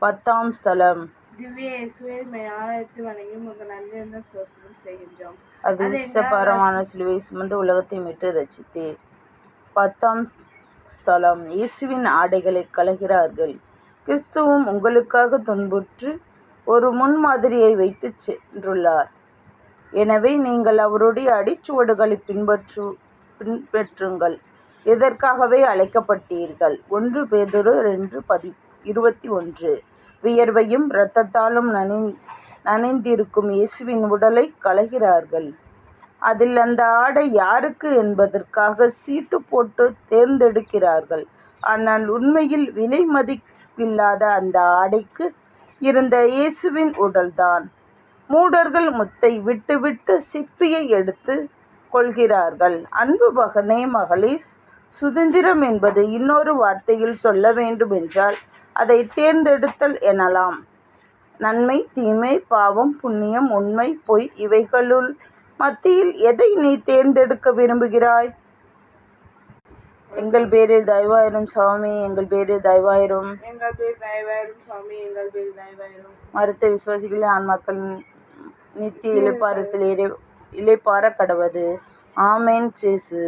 10ஆம் ஸ்தலம். திவ்ய இயேசுவை ஆராய்த்து வணங்கி உமக்கு நன்றியுள்ள ஸ்தோத்திரம் செய்கின்றோம். அதிசயபாரமான சிலுவை சுமந்து உலகத்தை மீட்டு ரட்சித்தீர். 10ஆம் ஸ்தலம். இயேசுவின் ஆடைகளை களைகிறார்கள். கிறிஸ்துவும் உங்களுக்காக துன்புற்று ஒரு முன்மாதிரியை வைத்து சென்றுள்ளார். எனவே நீங்கள் அவருடைய அடிச்சுவடுகளை பின்பற்றுங்கள். இதற்காகவே அழைக்கப்பட்டீர்கள். 1 பேதுரு 2:21. வியர்வையும் இரத்தத்தாலும் நனைந்திருக்கும் இயேசுவின் உடலை களைகிறார்கள். அதில் அந்த ஆடை யாருக்கு என்பதற்காக சீட்டு போட்டு தேர்ந்தெடுக்கிறார்கள். ஆனால் உண்மையில் விலை மதிப்பில்லாத அந்த ஆடைக்கு இருந்த இயேசுவின் உடல்தான். மூடர்கள் முத்தை விட்டுவிட்டு சிப்பியை எடுத்து கொள்கிறார்கள். அன்பு மகனே, மகளே, சுதந்திரம் என்பது இன்னொரு வார்த்தையில் சொல்ல வேண்டுமென்றால் அதை தேர்ந்தெடுத்தல் எனலாம். நன்மை, தீமை, பாவம், புண்ணியம், உண்மை, பொய் இவைகளுள் மத்தியில் எதை நீ தேர்ந்தெடுக்க விரும்புகிறாய்? எங்கள் பேரில் தயவாயிரும் சாமி, எங்கள் பேரில் தயவாயிரும். எங்கள் பேர் தயவாயிரும் சாமி, எங்கள் பேர் தயவாயிரும். மருத்துவ விசுவாசிகளின் ஆன்மாக்கள் நித்திய இளைப்பாறத்தில் இளைப்பாற கடவது. ஆமேன். ஜேசு.